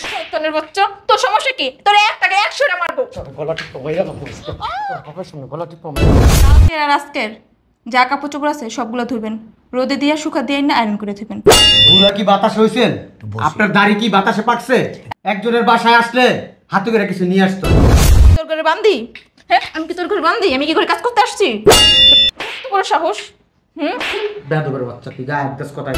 শয়তানের বাচ্চা, তোর সমস্যা কি? তোর এক টাকা 100 টা মারবো। গলা টিপো ভাইয়া না বলিস তো বাবার সামনে গলা টিপো কালকের আর আজকের যা কাপড় চোপড় আছে সবগুলো ধুইবেন, রোদে দিয়ে শুকা দিয়ে না আয়রন করে ধুইবেন। বুড়া কি বাতাস হইছেন? আপনার দাড়ি কি বাতাসে পাকছে? একজনের বাসায় আসলে হাতে করে কিছু নিয়ে আসতো। তোর ঘরে বান্দি? হ্যাঁ, আমি কি তোর ঘরে বান্দি? আমি কি ঘরে কাজ করতে আসছি? এত বড় সাহস! বেদবের বাচ্চা, তুই গায়ে একদাস কথাই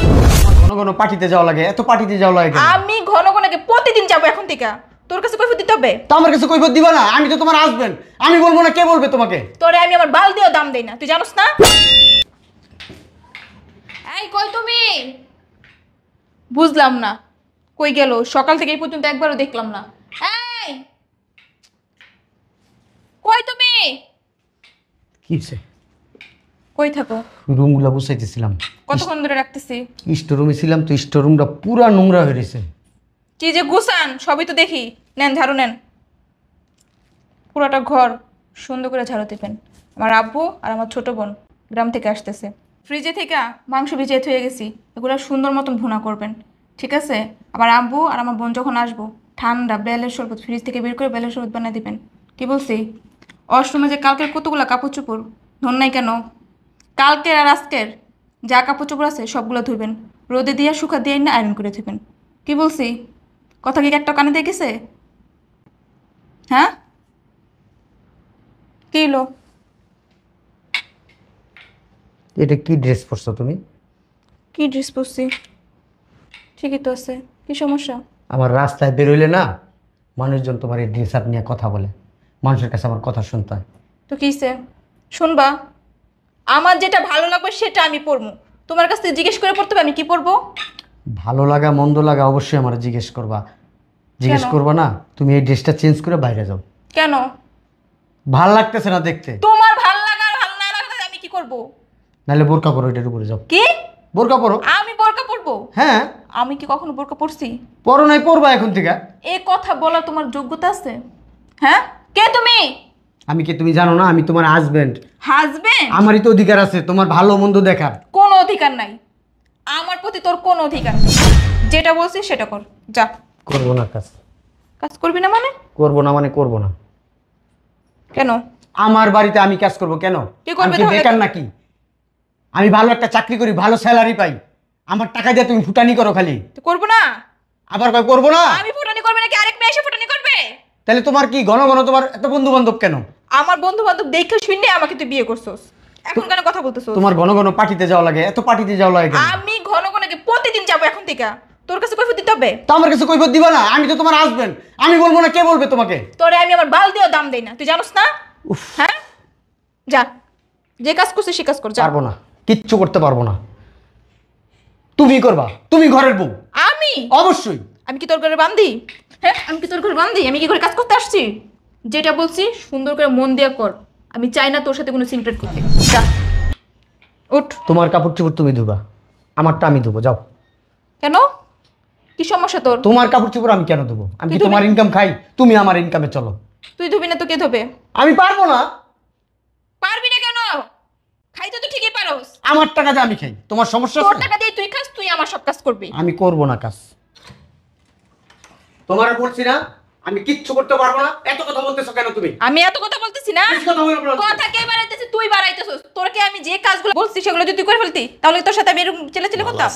ঘন ঘন পার্টিতে যাওয়া লাগে, এত পার্টিতে যাওয়া লাগে কেন? আমি ঘন ঘন প্রতিদিন যাবো এখন থেকে। তোর কাছে কৈফিয়ত দিতে হবে? তো আমার কাছে কৈফিয়ত দিবা না? আমি তো তোমার হাজবেন্ড, আমি বলবো না কে বলবে তোমাকে? তোরে আমি আমার বাল দিয়েও দাম দেই না, তুই জানোস না? এই কই তুমি? বুঝলাম না কই গেল, সকাল থেকে এই পর্যন্ত একবারও দেখলাম না। এই কই তুমি? কিছে কই থাকো? রুমগুলো গুছাইতেছিলাম, কতক্ষণ ধরে রাখতেছি? স্টোরুমে ছিলাম তো, স্টোরুমটা পুরা নোংরা হয়ে গেছে। কি যে গুছান সবই তো দেখি। নেন ঝাড়ু নেন, পুরোটা ঘর সুন্দর করে ঝাড়ু দিবেন। আমার আব্বু আর আমার ছোট বোন গ্রাম থেকে আসতেছে, ফ্রিজে থেকে মাংস ভিজিয়ে থুয়ে গেছি, এগুলো সুন্দর মতন ভুনা করবেন, ঠিক আছে? আমার আব্বু আর আমার বোন যখন আসবো ঠান্ডা বেলের শরবত ফ্রিজ থেকে বের করে বেলের শরবত বানিয়ে দিবেন। কি বলছি? অষ্টমে যে কালকের কতগুলো কাপড় চোপড় ধর নাই কেন, কালকের আর আজকের যা কাপড় চোপড় আছে সবগুলো ধুবেন, রোদে দিয়ে শুকা দিয়ে না আয়রন করে ধুবেন। কি বলছি? কথা কি একটা কানে দিয়ে গেছে? হ্যাঁ, কি হলো? এটা কি ড্রেস পরছো তুমি? কি ড্রেস পরছি? ঠিকই তো আছে, কি সমস্যা? আমার রাস্তায় বেরোইলে না মানুষজন তোমার এই ড্রেস আপ নিয়ে কথা বলে, মানুষের কাছে আমার কথা শুনতে হয়। তো কিসে শুনবা? আমার যেটা ভালো লাগবে সেটা আমি পরবো, তোমার কাছ থেকে জিজ্ঞেস করে পড়তে হবে আমি কি পরবো? ভালো লাগা মন্দ লাগা অবশ্যই আমার জিজ্ঞেস করবা, জিজ্ঞেস কেন? করবা না? তুমি এই ড্রেসটা চেঞ্জ করে বাইরে যাও। কেন? ভাল লাগতেছে না দেখতে, তোমার ভাল লাগা আর ভালো না লাগা আমি কি করব? নাহলে বোরকা পরো, এটার উপরে যাও। কি? বোরকা পরো। আমি বোরকা পরবো? হ্যাঁ, আমি কি কখনো বোরকা পরছি? পরো নাই পরবা এখন থেকে। এই কথা বলা তোমার যোগ্যতা আছে? হ্যাঁ, কে তুমি? আমি কি তুমি জানো না আমি তোমার হাজবেন্ড? হাজবেন্ড? আমারই তো অধিকার আছে তোমার ভালো মন্দ দেখার। কোনো অধিকার নাই আমার প্রতি, তোর কোনো অধিকার নেই। যেটা বলছিস সেটা কর, যা। করবো না কাজ। কাজ করবি না মানে? করবো না মানে করবো না। কেন? আমার বাড়িতে আমি কাজ করব কেন? কি করবে আমি কি তাহলে? বেকার নাকি? আমি ভালো একটা চাকরি করি, ভালো স্যালারি পাই, আমার টাকা দিয়ে তুমি ফুটানি করো খালি। তুই করবো না? আবার কয় করবো না? আমি ফুটানি করবে নাকি আরেক মেয়ে এসে ফুটানি করবে? তাহলে তোমার কি ঘন ঘন তোমার এত বন্ধু বান্ধব কেন? আমার বন্ধু বান্ধব দেখে শুনে আমাকে তুই বিয়ে করছস, এখন কেন কথা বলতেছস? তোমার ঘন ঘন পার্টিতে যাওয়া লাগে, এত পার্টিতে যাওয়া লাগে কেন? আমি ঘন ঘন প্রতিদিন যাবো এখন থেকে, তোর কাছে কৈফিয়ত দিতে হবে? তো আমার কাছে কৈফিয়ত দিবা না? আমি তো তোমার হাজবেন্ড, আমি বলবো না কে বলবে তোমাকে? তোরে আমি আমার বাল দিয়েও দাম দেই না, তুই জানোস না? হ্যাঁ, যা, যে কাজ করছিস সে কাজ কর, যা। পারবো না, কিচ্ছু করতে পারবো না। তুমি করবা, তুমি ঘরের বউ। আমি? অবশ্যই। আমি কি তোর ঘরে বান্দি? হ্যাঁ, আমি কি তোর ঘরে বান্দি? আমি কি ঘরে কাজ করতে আসছি? যেটা বলছি সুন্দর করে মন দিয়ে কর, আমি চাই না তোর সাথে কোনো সিনক্রেট করতে, যা উঠ। তোমার কাপড় চোপড় তুমি ধুবা, আমারটা আমি ধুবো, যাও। কেন? কি সমস্যা তোর? তোমার কাপড় চোপড় আমি কেন ধুবো? আমি কি তুই তোমার ধুবি? ইনকাম খাই? তুমি আমার ইনকামে চলো। তুই ধুবি না তো কে ধোবে? আমি পারবো না। পারবি না কেন? খাইতে তো ঠিকই পারোস। আমার টাকা দিয়ে আমি খাই, তোমার সমস্যা তোর আছে? টাকা দিয়ে তুই খাস, তুই আমার সব কাজ করবি। আমি করব না কাজ। তোমার বলছি না আমি কিচ্ছু করতে পারবো না। এত কথা বলতেছো কেন তুমি? আমি এত কথা বলতেছি না? বেশি কথা বলো না। কথা কে বাড়াইতেছিস? তুই বাড়াইতেছিস। তোরকে আমি যে কাজগুলো বলছি সেগুলো যদি তুই করে ফেলতি তাহলে তোর সাথে আমি এরকম চেলাচেলি করতাম।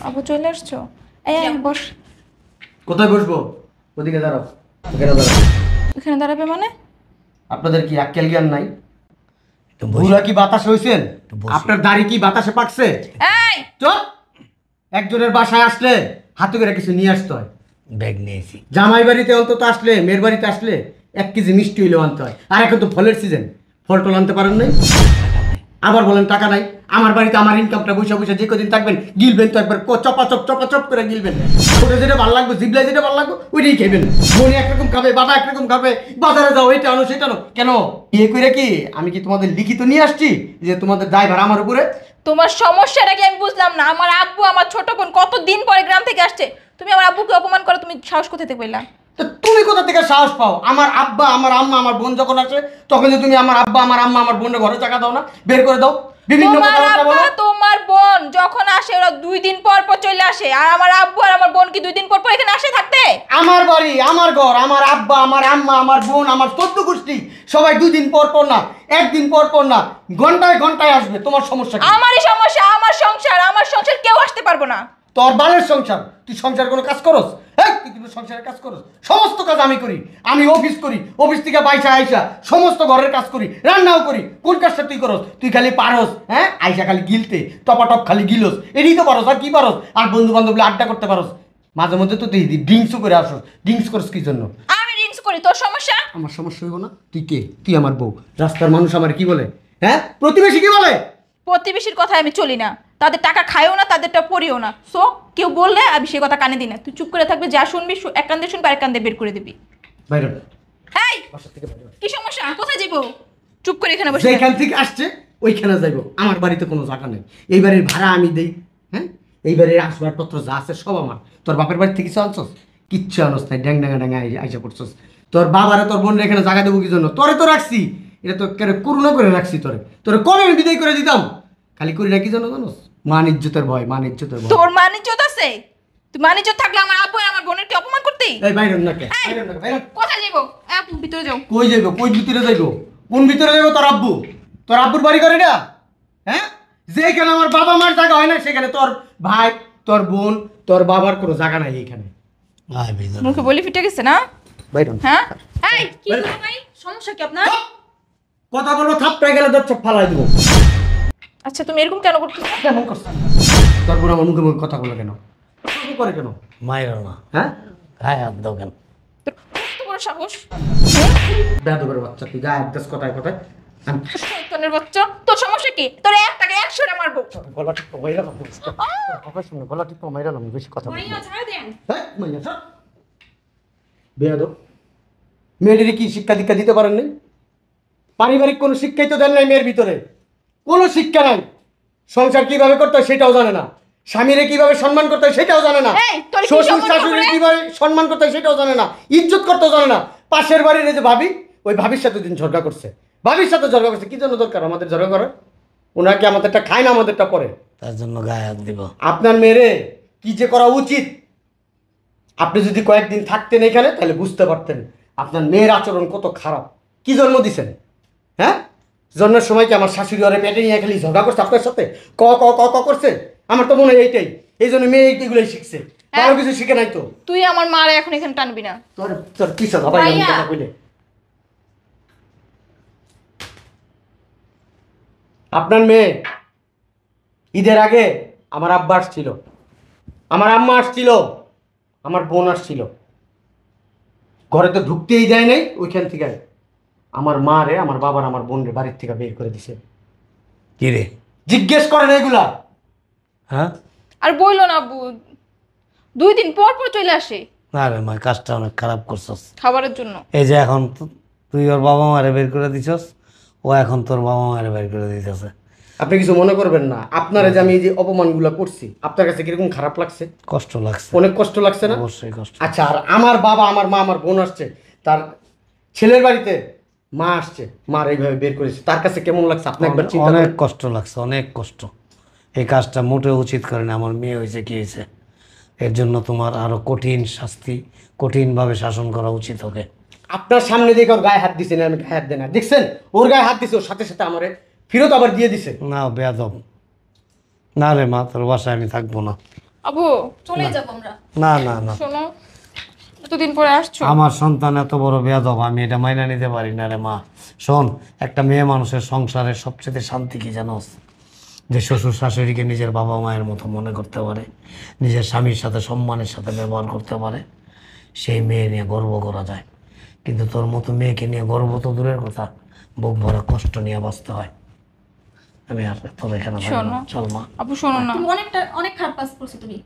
আবু চলে আসছো? এই আয়, বস। কোথায় বসবো? ওদিকে দাঁড়াও, ওখানে দাঁড়াও। এখানে দাঁড়াবে মানে? আপনাদের কি আক্কেল জ্ঞান নাই? বুড়া কি বাতাস হইছেন? আপনার দাড়ি কি বাতাসে পাকছে? এই চুপ! একজনের বাসায় আসলে হাতে করে কিছু নিয়ে আসতে হয়। ব্যাগ নিয়েছি। জামাই বাড়িতে অন্তত আসলে, মেয়ের বাড়িতে আসলে 1 কেজি মিষ্টি হইলেও আনতে হয়। আর এখন তো ফলের সিজন, ফল টল আনতে পারেন নাই। আবার বলেন টাকা নাই। আমার বাড়িতে আমার ইনকামটা বসে বসে যে কদিন থাকবেন গিলবেন তো একবার চপা করে গিলবেন। ছোটো যেটা ভালো লাগবে, জিবলাই যেটা ভালো লাগবে ওইটাই খাইবেন। বোন একরকম খাবে, বাবা একরকম খাবে, বাজারে যাও এটা আনো সেটা আনো। কেন বিয়ে করে কি আমি কি তোমাদের লিখিত নিয়ে আসছি যে তোমাদের ড্রাইভার আমার উপরে? তোমার সমস্যাটা কি আমি বুঝলাম না। আমার আব্বু আমার ছোট বোন কতদিন পরে গ্রাম থেকে আসছে, তুমি আমার আব্বুকে অপমান করো, তুমি সাহস কোথা থেকে পেলা? তো তুমি কোথা থেকে সাহস পাও? আমার আব্বা, আমার আম্মা, আমার বোন যখন আসে তখন যে তুমি আমার আব্বা, আমার আম্মা, আমার বোনের ঘরে টাকা দাও না, বের করে দাও, বিভিন্ন তোমার কথাবার্তা আব্বা বলো। তোমার বোন যখন আসে ওরা 2 দিন পর পর চলে আসে, আর আমার আব্বু আর আমার বোন কি 2 দিন পর পর এখানে আসে থাকতে? আমার বাড়ি, আমার ঘর, আমার আব্বা, আমার আম্মা, আমার বোন, আমার 14 গোষ্ঠী সবাই 2 দিন পর পর না, 1 দিন পর পর না, ঘন্টায় ঘন্টায় আসবে। তোমার সমস্যা কি? আমারই সমস্যা, আমার সংসার কেউ আসতে পারবো না। তোর বালের সংসার, তুই সংসার কোনো কাজ করস? হ্যাঁ, তুই কিন্তু সংসারের কাজ করস? সমস্ত কাজ আমি করি। আমি অফিস করি, অফিস থেকে বাইসা আইসা সমস্ত ঘরের কাজ করি, রান্নাও করি। কোন কাজটা তুই করস? তুই খালি পারস, হ্যাঁ, আইসা খালি গিলতে, টপাটপ খালি গিলস, এটাই তো পারস। আর কি পারস? আর বন্ধু বান্ধব আড্ডা করতে পারস। মাঝে মধ্যে তো তুই ড্রিঙ্কসও করে আসস। ড্রিঙ্কস করস কি জন্য? আমি ড্রিঙ্কস করি, তোর সমস্যা? আমার সমস্যা হইব না? তুই কে? তুই আমার বউ। রাস্তার মানুষ আমার কি বলে? হ্যাঁ, প্রতিবেশী কি বলে? প্রতিবেশীর কথায় আমি চলি না, তাদের টাকা খাইও না, তাদেরটা পড়িও না। সো কেউ বললে আমি সে কথা কানে দিই না। তুই চুপ করে থাকবি, যা শুনবি এক কান্দে শুনবি, আর এক কান্দে বের করে দিবি। বাইরে হেই, বাসা থেকে বাইরে। কি সমস্যা? কোথায় যাবো? চুপ করে এখানে বসে থাক। যেখান থেকে আসছে ওইখানে যাইব। আমার বাড়িতে কোনো জায়গা নেই। এই বাড়ির ভাড়া আমি দেই, হ্যাঁ, এই বাড়ির আসবাবপত্র যা আছে সব আমার। তোর বাপের বাড়ি থেকে কিছু আনছস? কিচ্ছু আনস নাই, ড্যাং ড্যাঙা ড্যাঙা আইসা পড়ছস। তোর বাবারে তোর বোনের এখানে জায়গা দেবো কি জন্য? তোরে তো রাখছি, এটা তো কেন করুণা করে রাখছি। তোরে কবে আমি বিদায় করে দিতাম? খালি করি রাখি জন্য জানোস? মান ইজ্জতের ভয়, মান ইজ্জতের ভয়। তোর মান ইজ্জত আছে? তুই মান ইজ্জত থাকলে আমার আব্বু আর আমার বোনের কি অপমান করতি? এই বাইরে না কে? এই, বাইরে না কে? বাইরে। কোথায় যাবো? ভিতরে যাও। কই যাইব? কই ভিতরে যাইব? কোন ভিতরে যাইব? তোর আব্বু? তোর আব্বুর বাড়ি করে না? হ্যাঁ, যেখানে আমার বাবা মার জায়গা হয় না সেখানে তোর ভাই, তোর বোন, তোর বাবার কোনো জায়গা নাই এইখানে। মুখে বলি ফিটে গেছে না? বাইরে। হ্যাঁ, এই কি বাইরে। হলো ভাই? সমস্যা কি আপনার? কথা বলবো, থাপড়ায় গেলে তোর চোখ ফালাই দিব। আচ্ছা, তুমি এরকম কেন করছো? কেমন করছিস? তোর বোন আমার মুখে মুখে কথা বলে কেন? কি করে কেন? মায়ের না, হ্যাঁ, গায়ে হাত দাও কেন? তোর কত বড় সাহস? বেয়াদবের বাচ্চা তুই, গায়ে একদাস কথায় কথায়। আমি শয়তানের বাচ্চা, তোর সমস্যা কি? তোর এক টাকা 100 টা মারবো। গলা টিপা মাইরা নাম, কথা শুনে গলা টিপা মাইরা নাম, বেশি কথা বলি না। ছাড় দেন। হ্যাঁ, মাইয়া সর। বেয়াদব, মেয়েটির কি শিক্ষা দীক্ষা দিতে পারেন নাই? পারিবারিক কোনো শিক্ষাই তো দেন নাই মেয়ের ভিতরে, কোনো শিক্ষা নাই। সংসার কিভাবে করতে হয় সেটাও জানে না, স্বামীরে কিভাবে সম্মান করতে হয় সেটাও জানে না, এই, তোর কি শ্বশুর সম্মান শাশুড়ি করে? কিভাবে সম্মান করতে হয় সেটাও জানে না, ইজ্জত করতেও জানে না। পাশের বাড়ির এই যে ভাবি, ওই ভাবির সাথে দিন ঝগড়া করছে, ভাবির সাথে ঝগড়া করছে। কি জন্য দরকার আমাদের ঝগড়া করার? ওনাকে আমাদেরটা খায় না, আমাদেরটা পরে। তার জন্য গায়ে হাত দিব? আপনার মেয়েরে কি যে করা উচিত, আপনি যদি কয়েকদিন থাকতেন এখানে তাহলে বুঝতে পারতেন আপনার মেয়ের আচরণ কত খারাপ। কি জন্ম দিছেন? হ্যাঁ, জন্মের সময় কি আমার শাশুড়ি ওরে পেটে নিয়ে খালি ঝগড়া করছে আপনার সাথে? ক ক ক ক করছে? আমার তো মনে হয় এইটাই, এই জন্য মেয়ে এইগুলোই শিখছে, কারো কিছু শিখে নাই তো। তুই আমার মারে এখন এখানে টানবি না। তোর তোর পিছা ভাবাই ভাইয়া। কথা কইলে। আপনার মেয়ে ঈদের আগে আমার আব্বা আসছিল, আমার আম্মা আসছিল, আমার বোন আসছিল, ঘরে তো ঢুকতেই দেয় নাই। ওইখান থেকে আমার মা রে, আমার বাবার, আমার বোন রে বাড়ির থেকে বের করে দিছে। কি রে? জিজ্ঞেস করেন এগুলা? হ্যাঁ, আর বইলো না আব্বু, 2 দিন পর পর চলে আসে না রে মা, কাজটা অনেক খারাপ করছস। খাবারের জন্য। এই যে এখন তুই ওর বাবা মারে বের করে দিছস, ও এখন তোর বাবা মারে বের করে দিতেছে। আপনি কিছু মনে করবেন না, আপনারা যে আমি এই যে অপমানগুলো করছি আপনার কাছে কিরকম খারাপ লাগছে? কষ্ট লাগছে, অনেক কষ্ট লাগছে না? অবশ্যই কষ্ট। আচ্ছা, আর আমার বাবা, আমার মা, আমার বোন আসছে, তার ছেলের বাড়িতে মা আসছে, মার এইভাবে বের করেছে, তার কাছে কেমন লাগছে আপনি একবার চিন্তা অনেক করেন। কষ্ট লাগছে, অনেক কষ্ট। এই কাজটা মোটেও উচিত করে না। আমার মেয়ে হয়েছে কি হয়েছে, এর জন্য তোমার আরো কঠিন শাস্তি, কঠিনভাবে শাসন করা উচিত হবে। আপনার সামনে দেখে ওর গায়ে হাত দিছে না, আমি গায়ে হাত দেয় না, দেখছেন? ওর গায়ে হাত দিছে, ওর সাথে সাথে আমারে ফেরত আবার দিয়ে দিছে। না বেয়াদব, না রে মা, তোর বাসায় আমি থাকবো না। আব্বু চলে যাব আমরা। না না না, শোনো, এতদিন পরে আসছো। আমার সন্তান এত বড় বেয়াদব, আমি এটা মাইনা নিতে পারি না রে মা। শোন, একটা মেয়ে মানুষের সংসারের সবচেয়ে শান্তি কি জানোস? যে শ্বশুর শাশুড়িকে নিজের বাবা মায়ের মতো মনে করতে পারে, নিজের স্বামীর সাথে সম্মানের সাথে ব্যবহার করতে পারে, সেই মেয়ে নিয়ে গর্ব করা যায়। কিন্তু তোর মতো মেয়েকে নিয়ে গর্ব তো দূরের কথা, বুক ভরা কষ্ট নিয়ে বাঁচতে হয়। আমি আর তোর এখানে থাকবো না। শোনো। চল মা, আব্বু শোনো না, তুমি অনেক খারাপ কাজ করছো তুমি।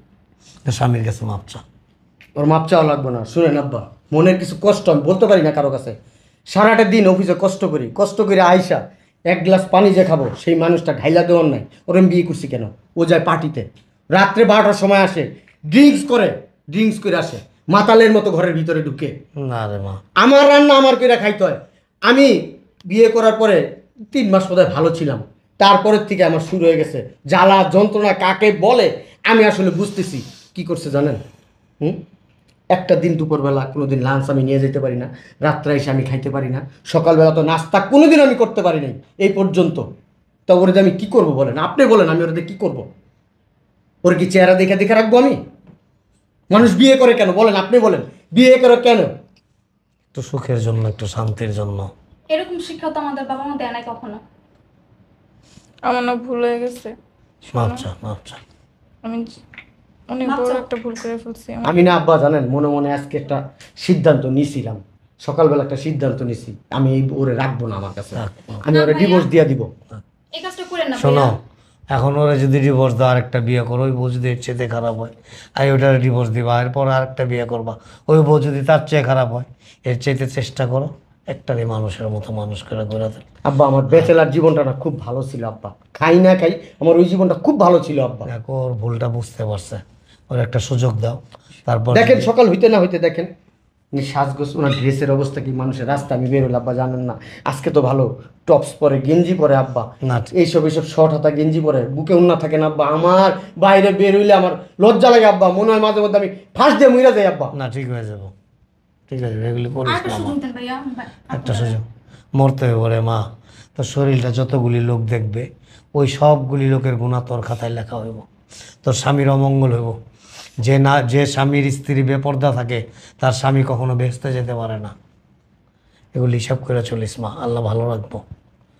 তোর স্বামীর কাছে মাপ চা। ওর মাপ চাওয়া লাগবে না। শুনেন আব্বা, মনের কিছু কষ্ট আমি বলতে পারি না কারো কাছে। সারাটা দিন অফিসে কষ্ট করি, কষ্ট করে আইসা এক গ্লাস পানি যে খাবো সেই মানুষটা ঢাইলা দেওয়ার নাই। ওর আমি বিয়ে করছি কেন? ও যায় পার্টিতে, রাত্রে 12টার সময় আসে, ড্রিঙ্কস করে আসে, মাতালের মতো ঘরের ভিতরে ঢুকে। না রে মা, আমার রান্না আমার কইরা খাইতে হয়। আমি বিয়ে করার পরে 3 মাস বোধহয় ভালো ছিলাম, তারপরের থেকে আমার শুরু হয়ে গেছে জ্বালা যন্ত্রণা। কাকে বলে আমি আসলে বুঝতেছি কি করছে জানেন। একটা দিন দুপুরবেলা কোনোদিন লাঞ্চ আমি নিয়ে যেতে পারি না, রাত্রে এসে আমি খাইতে পারি না, সকালবেলা তো নাস্তা কোনোদিন আমি করতে পারি নাই এই পর্যন্ত। তা ওরে দিয়ে আমি কী করবো বলেন, আপনি বলেন আমি ওরে দিয়ে কী করবো? ওর কি চেহারা দেখে দেখে রাখবো আমি? মানুষ বিয়ে করে কেন বলেন, আপনি বলেন, বিয়ে করে কেন? একটু সুখের জন্য, একটু শান্তির জন্য। এরকম শিক্ষা তো আমাদের বাবা মা দেয় নাই কখনো। আমার না ভুল হয়ে গেছে। আচ্ছা আচ্ছা, আমি অনেক বড় একটা ভুল করে ফেলছি। আমি না আব্বা জানেন মনে মনে আজকে একটা সিদ্ধান্ত নিয়েছিলাম, সকালবেলা একটা সিদ্ধান্ত নিছি, আমি এই ওরে রাখবো না আমার কাছে, আমি ওরে ডিভোর্স দিয়ে দিব। এই কাজটা করেন না শোনো, ভাইয়া। এখন ওরা যদি ডিভোর্স দাও, আরেকটা বিয়ে করো, ওই বউ যদি এর চেয়ে খারাপ হয়, আর ওটার ডিভোর্স দিবা, এরপর আরেকটা বিয়ে করবা, ওই বউ যদি তার চেয়ে খারাপ হয়, এর চাইতে চেষ্টা করো একটারই মানুষের মতো মানুষ করে গড়ে দেন। আব্বা আমার ব্যাচেলার জীবনটা না খুব ভালো ছিল আব্বা, খাই না খাই আমার ওই জীবনটা খুব ভালো ছিল আব্বা। দেখো ওর ভুলটা বুঝতে পারছে, ওর একটা সুযোগ দাও। তারপর দেখেন সকাল হইতে না হইতে দেখেন উনি সাজগোজ, ওনার ড্রেসের অবস্থা কি, মানুষের রাস্তা আমি বেরোলে আব্বা জানেন না, আজকে তো ভালো টপস পরে গেঞ্জি পরে আব্বা, না এইসব শর্ট হাতা গেঞ্জি পরে বুকে উন্না থাকে না আব্বা, আমার বাইরে বের হইলে আমার লজ্জা লাগে আব্বা, মনে হয় মাঝে মধ্যে আমি ফাঁস দিয়ে মইরা যাই আব্বা। না, ঠিক হয়ে যাবো, ঠিক আছে, এগুলি করিস আরেকটা না মা। সুযোগ দেন ভাইয়া। একটা সুযোগ, মরতে হবে রে মা, তোর শরীরটা যতগুলি লোক দেখবে ওই সবগুলি লোকের গুণা তোর খাতায় লেখা হইব, তোর স্বামীর অমঙ্গল হইব। যে স্বামীর স্ত্রী বেপর্দা থাকে তার স্বামী কখনো বেহেশতে যেতে পারে না। এগুলি হিসাব করে চলিস মা, আল্লাহ ভালো রাখবো।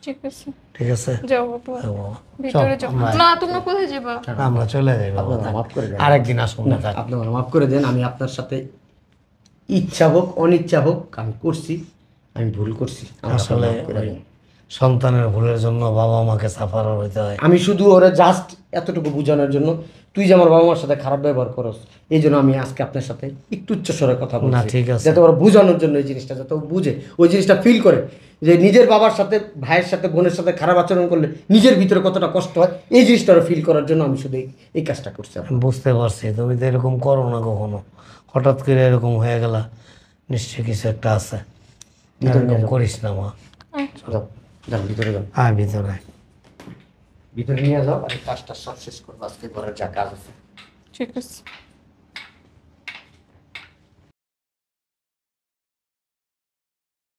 ঠিক আছে, ঠিক আছে, যাও বাবা, হ্যাঁ বাবা। ভিতরে যাও। আমরা- না তোমরা কোথায় যাবা? আমরা চলে যাই বাবা, আপনারা মাফ করে দেন, আরেকদিন আসবো না থাক। আপনি আমার মাফ করে দেন, আমি আপনার সাথে ইচ্ছা হোক অনিচ্ছা হোক আমি করছি, আমি ভুল করছি, আমাকে আপনি আসলে মাফ করে ওই দেন। সন্তানের ভুলের জন্য বাবা মাকে সাফার হইতে হয়। আমি শুধু ওরা জাস্ট এতটুকু বোঝানোর জন্য, তুই যে আমার বাবা মার সাথে খারাপ ব্যবহার করস, এই জন্য আমি আজকে আপনার সাথে একটু উচ্চস্বরে কথা বলছি, না, ঠিক আছে। যাতে ওরা বোঝানোর জন্য এই জিনিসটা, যাতে ও বুঝে, ওই জিনিসটা ফিল করে যে নিজের বাবার সাথে, ভাইয়ের সাথে, বোনের সাথে খারাপ আচরণ করলে নিজের ভিতরে কতটা কষ্ট হয়, এই জিনিসটা ওরা ফিল করার জন্য আমি শুধু এই কাজটা করছি। আমি বুঝতে পারছি তুমি তো এরকম করো না কখনো, হঠাৎ করে এরকম হয়ে গেলা, নিশ্চয়ই কিছু একটা আছে। এরকম করিস না মা। যাও, যাও ভিতরে যাও, হ্যাঁ ভিতরে। ভিতরে নিয়ে যাও, আর এই কাজটা সব শেষ করবো আজকে, ঘরের যা কাজ আছে। ঠিক আছে।